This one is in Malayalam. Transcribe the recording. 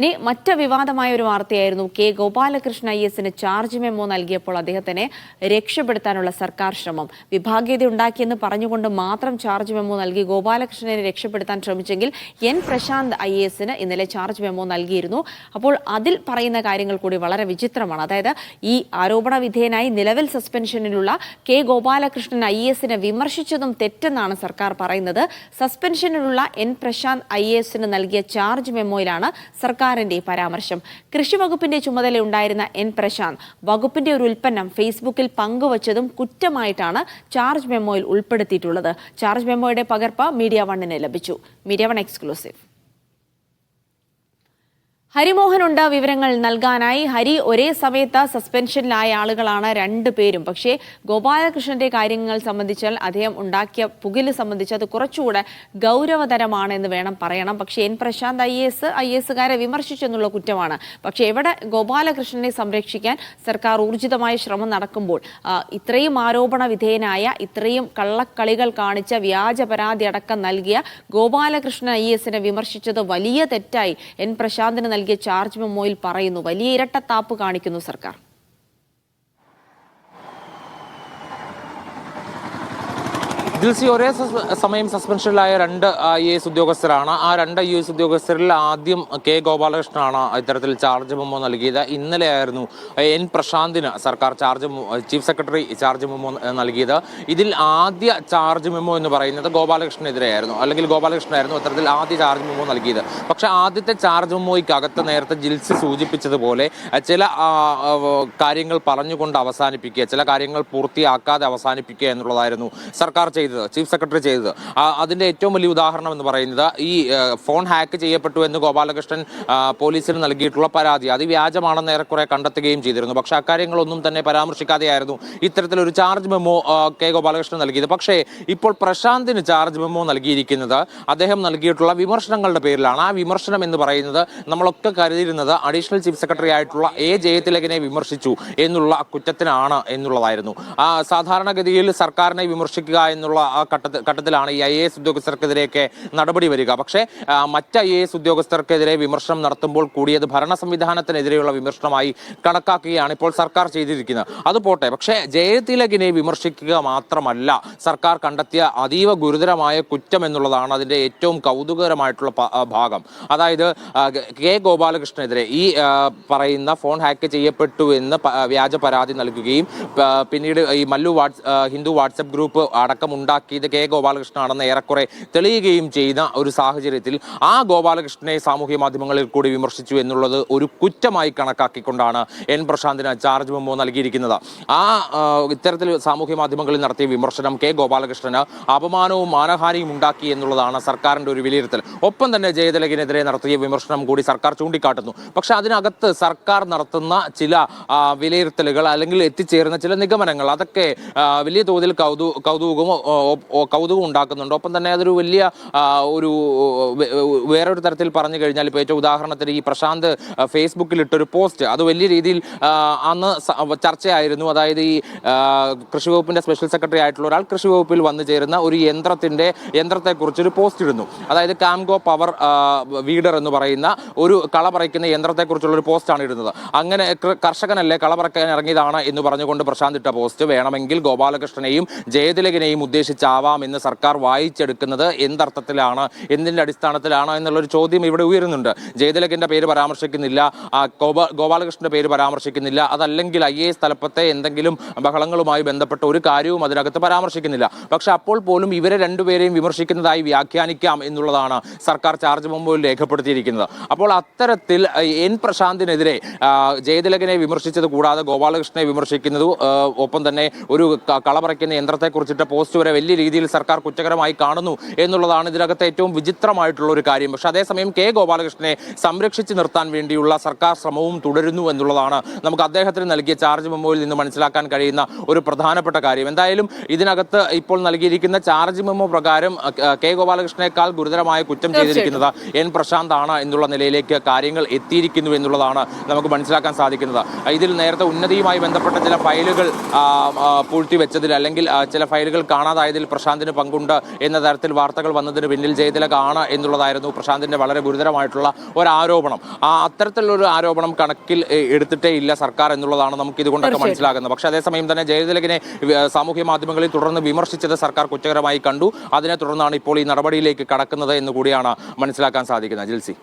ഇനി മറ്റ് വിവാദമായ ഒരു വാർത്തയായിരുന്നു കെ ഗോപാലകൃഷ്ണൻ ഐ.എസിന് ചാർജ് മെമ്മോ നൽകിയപ്പോൾ അദ്ദേഹത്തിനെ രക്ഷപ്പെടുത്താനുള്ള സർക്കാർ ശ്രമം. വിഭാഗീയത ഉണ്ടാക്കിയെന്ന് പറഞ്ഞുകൊണ്ട് മാത്രം ചാർജ് മെമ്മോ നൽകി ഗോപാലകൃഷ്ണനെ രക്ഷപ്പെടുത്താൻ ശ്രമിച്ചെങ്കിൽ എൻ പ്രശാന്ത് ഐ.എസിന് ഇന്നലെ ചാർജ് മെമ്മോ നൽകിയിരുന്നു. അപ്പോൾ അതിൽ പറയുന്ന കാര്യങ്ങൾ കൂടി വളരെ വിചിത്രമാണ്. അതായത് ഈ ആരോപണ വിധേയനായി നിലവിൽ സസ്പെൻഷനിലുള്ള കെ ഗോപാലകൃഷ്ണൻ ഐ.എസിനെ വിമർശിച്ചതും തെറ്റെന്നാണ് സർക്കാർ പറയുന്നത്. സസ്പെൻഷനിലുള്ള എൻ പ്രശാന്ത് ഐ.എസിന് നൽകിയ ചാർജ് മെമ്മോയിലാണ് സർക്കാർ പരാമർശം. കൃഷി വകുപ്പിന്റെ ചുമതലയുണ്ടായിരുന്ന എൻ പ്രശാന്ത് വകുപ്പിന്റെ ഒരു ഉൽപ്പന്നം ഫേസ്ബുക്കിൽ പങ്കുവച്ചതും കുറ്റമായിട്ടാണ് ചാർജ് മെമ്മോയിൽ ഉൾപ്പെടുത്തിയിട്ടുള്ളത്. ചാർജ് മെമ്മോയുടെ പകർപ്പ് മീഡിയ വണ്ണിന് ലഭിച്ചു. Media one exclusive. ഹരിമോഹനുണ്ട് വിവരങ്ങൾ നൽകാനായി. ഹരി, ഒരേ സമയത്ത് സസ്പെൻഷനിലായ ആളുകളാണ് രണ്ടുപേരും. പക്ഷേ ഗോപാലകൃഷ്ണന്റെ കാര്യങ്ങൾ സംബന്ധിച്ചാൽ അദ്ദേഹം ഉണ്ടാക്കിയ പുകില് സംബന്ധിച്ച് അത് കുറച്ചുകൂടെ ഗൗരവതരമാണ് എന്ന് വേണം പറയണം. പക്ഷേ എൻ പ്രശാന്ത് ഐ.എസുകാരെ വിമർശിച്ചെന്നുള്ള കുറ്റമാണ്. പക്ഷേ എവിടെ ഗോപാലകൃഷ്ണനെ സംരക്ഷിക്കാൻ സർക്കാർ ഊർജിതമായ ശ്രമം നടക്കുമ്പോൾ ഇത്രയും ആരോപണ വിധേയനായ, ഇത്രയും കള്ളക്കളികൾ കാണിച്ച, വ്യാജ പരാതി അടക്കം നൽകിയ ഗോപാലകൃഷ്ണൻ ഐ.എസിനെ വിമർശിച്ചത് വലിയ തെറ്റായി എൻ പ്രശാന്തിന് നൽകിയ ചാർജ് മെമ്മോയിൽ പറയുന്നു. വലിയ ഇരട്ടത്താപ്പ് കാണിക്കുന്നു സർക്കാർ. ദിൽസി, ഒരേ സമയം സസ്പെൻഷനിലായ രണ്ട് ഐ.എ.എസ് ഉദ്യോഗസ്ഥരാണ്. ആ രണ്ട് ഐ.എ.എസ് ഉദ്യോഗസ്ഥരിൽ ആദ്യം കെ ഗോപാലകൃഷ്ണനാണ് ഇത്തരത്തിൽ ചാർജ് മെമ്മോ നൽകിയത്. ഇന്നലെയായിരുന്നു എൻ പ്രശാന്തിന് സർക്കാർ ചീഫ് സെക്രട്ടറി ചാർജ് മെമ്മോ നൽകിയത്. ഇതിൽ ആദ്യ ചാർജ് മെമ്മോ എന്ന് പറയുന്നത് ഗോപാലകൃഷ്ണനെതിരെയായിരുന്നു, അല്ലെങ്കിൽ ഗോപാലകൃഷ്ണനായിരുന്നു അത്തരത്തിൽ ആദ്യ ചാർജ് മെമ്മോ നൽകിയത്. പക്ഷെ ആദ്യത്തെ ചാർജ് മെമ്മോയ്ക്കകത്ത് നേരത്തെ ജിൽസി സൂചിപ്പിച്ചതുപോലെ ചില കാര്യങ്ങൾ പറഞ്ഞുകൊണ്ട് അവസാനിപ്പിക്കുക, ചില കാര്യങ്ങൾ പൂർത്തിയാക്കാതെ അവസാനിപ്പിക്കുക എന്നുള്ളതായിരുന്നു സർക്കാർ ചീഫ് സെക്രട്ടറി ചെയ്തത്. അതിന്റെ ഏറ്റവും വലിയ ഉദാഹരണം എന്ന് പറയുന്നത് ഈ ഫോൺ ഹാക്ക് ചെയ്യപ്പെട്ടു എന്ന് ഗോപാലകൃഷ്ണൻ പോലീസിന് നൽകിയിട്ടുള്ള പരാതി. അത് വ്യാജമാണെന്ന് ഏറെക്കുറെ കണ്ടെത്തുകയും ചെയ്തിരുന്നു. പക്ഷെ അക്കാര്യങ്ങളൊന്നും തന്നെ പരാമർശിക്കാതെയായിരുന്നു ഇത്തരത്തിലൊരു ചാർജ് മെമ്മോ കെ ഗോപാലകൃഷ്ണൻ നൽകിയത്. പക്ഷേ ഇപ്പോൾ പ്രശാന്തിന് ചാർജ് മെമ്മോ നൽകിയിരിക്കുന്നത് അദ്ദേഹം നൽകിയിട്ടുള്ള വിമർശനങ്ങളുടെ പേരിലാണ്. ആ വിമർശനം എന്ന് പറയുന്നത് നമ്മളൊക്കെ കരുതിയിരുന്നത് അഡീഷണൽ ചീഫ് സെക്രട്ടറി ആയിട്ടുള്ള എ ജയതിലകനെ വിമർശിച്ചു എന്നുള്ള കുറ്റത്തിനാണ് എന്നുള്ളതായിരുന്നു. സാധാരണഗതിയിൽ സർക്കാരിനെ വിമർശിക്കുക എന്നുള്ള ആ ഘട്ടത്തിലാണ് ഈ ഐ.എ.എസ് ഉദ്യോഗസ്ഥർക്കെതിരെയൊക്കെ നടപടി വരിക. പക്ഷേ മറ്റ് ഐ.എ.എസ് ഉദ്യോഗസ്ഥർക്കെതിരെ വിമർശനം നടത്തുമ്പോൾ കൂടി അത് ഭരണ സംവിധാനത്തിനെതിരെയുള്ള വിമർശനമായി കണക്കാക്കുകയാണ് ഇപ്പോൾ സർക്കാർ ചെയ്തിരിക്കുന്നത്. അത് പോട്ടെ, പക്ഷേ ജയതിലകിനെ വിമർശിക്കുക മാത്രമല്ല സർക്കാർ കണ്ടെത്തിയ അതീവ ഗുരുതരമായ കുറ്റം എന്നുള്ളതാണ് അതിന്റെ ഏറ്റവും കൗതുകകരമായിട്ടുള്ള ഭാഗം. അതായത് കെ ഗോപാലകൃഷ്ണനെതിരെ ഈ പറയുന്ന ഫോൺ ഹാക്ക് ചെയ്യപ്പെട്ടു എന്ന് വ്യാജ പരാതി നൽകുകയും പിന്നീട് ഈ ഹിന്ദു വാട്സപ്പ് ഗ്രൂപ്പ് അടക്കം ഉണ്ടാക്കിയത് കെ ഗോപാലകൃഷ്ണനാണെന്ന് ഏറെക്കുറെ തെളിയുകയും ചെയ്യുന്ന ഒരു സാഹചര്യത്തിൽ ആ ഗോപാലകൃഷ്ണനെ സാമൂഹ്യ മാധ്യമങ്ങളിൽ കൂടി വിമർശിച്ചു എന്നുള്ളത് ഒരു കുറ്റമായി കണക്കാക്കിക്കൊണ്ടാണ് എൻ പ്രശാന്തിന് ചാർജ് മെമ്മോ നൽകിയിരിക്കുന്നത്. ഇത്തരത്തിൽ സാമൂഹ്യ മാധ്യമങ്ങളിൽ നടത്തിയ വിമർശനം കെ ഗോപാലകൃഷ്ണന് അപമാനവും മാനഹാനിയും ഉണ്ടാക്കി എന്നുള്ളതാണ് സർക്കാരിന്റെ ഒരു വിലയിരുത്തൽ. ഒപ്പം തന്നെ ജയതിലകിനെതിരെ നടത്തിയ വിമർശനം കൂടി സർക്കാർ ചൂണ്ടിക്കാട്ടുന്നു. പക്ഷെ അതിനകത്ത് സർക്കാർ നടത്തുന്ന ചില വിലയിരുത്തലുകൾ അല്ലെങ്കിൽ എത്തിച്ചേരുന്ന ചില നിഗമനങ്ങൾ അതൊക്കെ വലിയ തോതിൽ കൗതുകം ഉണ്ടാക്കുന്നുണ്ട്. ഒപ്പം തന്നെ അതൊരു വലിയ വേറൊരു തരത്തിൽ പറഞ്ഞു കഴിഞ്ഞാൽ ഇപ്പോൾ ഏറ്റവും ഉദാഹരണത്തിന് ഈ പ്രശാന്ത് ഫേസ്ബുക്കിൽ ഇട്ടൊരു പോസ്റ്റ് അത് വലിയ രീതിയിൽ അന്ന് ചർച്ചയായിരുന്നു. അതായത് ഈ കൃഷി വകുപ്പിന്റെ സ്പെഷ്യൽ സെക്രട്ടറി ആയിട്ടുള്ള ഒരാൾ കൃഷി വകുപ്പിൽ വന്നു ചേരുന്ന ഒരു യന്ത്രത്തെക്കുറിച്ചൊരു പോസ്റ്റ് ഇടുന്നു. അതായത് കാംഗോ പവർ വീഡർ എന്ന് പറയുന്ന ഒരു കള പറിക്കുന്ന യന്ത്രത്തെക്കുറിച്ചുള്ള ഒരു പോസ്റ്റാണ് ഇടുന്നത്. അങ്ങനെ കർഷകനല്ലേ കള പറിക്കാൻ ഇറങ്ങിയതാണ് എന്ന് പറഞ്ഞുകൊണ്ട് പ്രശാന്ത് ഇട്ട പോസ്റ്റ് വേണമെങ്കിൽ ഗോപാലകൃഷ്ണനെയും ജയതിലകിനെയും ഉദ്ദേശിച്ചാവാം എന്ന് സർക്കാർ വായിച്ചെടുക്കുന്നത് എന്തർത്ഥത്തിലാണ്, എന്തിന്റെ അടിസ്ഥാനത്തിലാണ് എന്നുള്ളൊരു ചോദ്യം ഇവിടെ ഉയരുന്നുണ്ട്. ജയതിലകിന്റെ പേര് പരാമർശിക്കുന്നില്ല, ഗോപാലകൃഷ്ണന്റെ പേര് പരാമർശിക്കുന്നില്ല, അതല്ലെങ്കിൽ ഐ.എ.എസ് തലപ്പത്തെ എന്തെങ്കിലും ബഹളങ്ങളുമായി ബന്ധപ്പെട്ട ഒരു കാര്യവും അതിനകത്ത് പരാമർശിക്കുന്നില്ല. പക്ഷെ അപ്പോൾ പോലും ഇവരെ രണ്ടുപേരെയും വിമർശിക്കുന്നതായി വ്യാഖ്യാനിക്കാം എന്നുള്ളതാണ് സർക്കാർ ചാർജ് മെമ്മോയിൽ രേഖപ്പെടുത്തിയിരിക്കുന്നത്. അപ്പോൾ അത്തരത്തിൽ എൻ പ്രശാന്തിനെതിരെ ജയതിലകിനെ വിമർശിച്ചത് കൂടാതെ ഗോപാലകൃഷ്ണനെ വിമർശിക്കുന്നത്, ഒപ്പം തന്നെ ഒരു കളപറിക്കുന്ന യന്ത്രത്തെക്കുറിച്ചിട്ട പോസ്റ്റ് വരെ വലിയ രീതിയിൽ സർക്കാർ കുറ്റകരമായി കാണുന്നു എന്നുള്ളതാണ് ഇതിനകത്ത് ഏറ്റവും വിചിത്രമായിട്ടുള്ള ഒരു കാര്യം. പക്ഷെ അതേസമയം കെ ഗോപാലകൃഷ്ണനെ സംരക്ഷിച്ചു നിർത്താൻ വേണ്ടിയുള്ള സർക്കാർ ശ്രമവും തുടരുന്നു എന്നുള്ളതാണ് നമുക്ക് അദ്ദേഹത്തിന് നൽകിയ ചാർജ് മെമ്മോയിൽ നിന്ന് മനസ്സിലാക്കാൻ കഴിയുന്ന ഒരു പ്രധാനപ്പെട്ട കാര്യം. എന്തായാലും ഇതിനകത്ത് ഇപ്പോൾ നൽകിയിരിക്കുന്ന ചാർജ് മെമ്മോ പ്രകാരം കെ ഗോപാലകൃഷ്ണനേക്കാൾ ഗുരുതരമായ കുറ്റം ചെയ്തിരിക്കുന്നത് എൻ പ്രശാന്ത് ആണ് എന്നുള്ള നിലയിലേക്ക് കാര്യങ്ങൾ എത്തിയിരിക്കുന്നു എന്നുള്ളതാണ് നമുക്ക് മനസ്സിലാക്കാൻ സാധിക്കുന്നത്. ഇതിൽ നേരത്തെ ഉന്നതിയുമായി ബന്ധപ്പെട്ട ചില ഫയലുകൾ പൂഴ്ത്തിവെച്ചതിൽ അല്ലെങ്കിൽ ചില ഫയലുകൾ കാണാതെ കാണാതായതിൽ പ്രശാന്തിന് പങ്കുണ്ട് എന്ന തരത്തിൽ വാർത്തകൾ വന്നതിന് പിന്നിൽ ജയതിലക ആണ് എന്നുള്ളതായിരുന്നു പ്രശാന്തിന്റെ വളരെ ഗുരുതരമായിട്ടുള്ള ഒരു ആരോപണം. അത്തരത്തിലുള്ള ആരോപണം കണക്കിൽ എടുത്തിട്ടേ ഇല്ല സർക്കാർ എന്നുള്ളതാണ് നമുക്ക് ഇതുകൊണ്ടൊക്കെ മനസ്സിലാകുന്നത്. പക്ഷേ അതേസമയം തന്നെ ജയതിലകിനെ സാമൂഹ്യ മാധ്യമങ്ങളിൽ തുടർന്ന് വിമർശിച്ചത് സർക്കാർ കുറ്റകരമായി കണ്ടു. അതിനെ തുടർന്നാണ് ഇപ്പോൾ ഈ നടപടിയിലേക്ക് കടക്കുന്നത് എന്ന് കൂടിയാണ് മനസ്സിലാക്കാൻ സാധിക്കുന്നത്. ജിൽസി.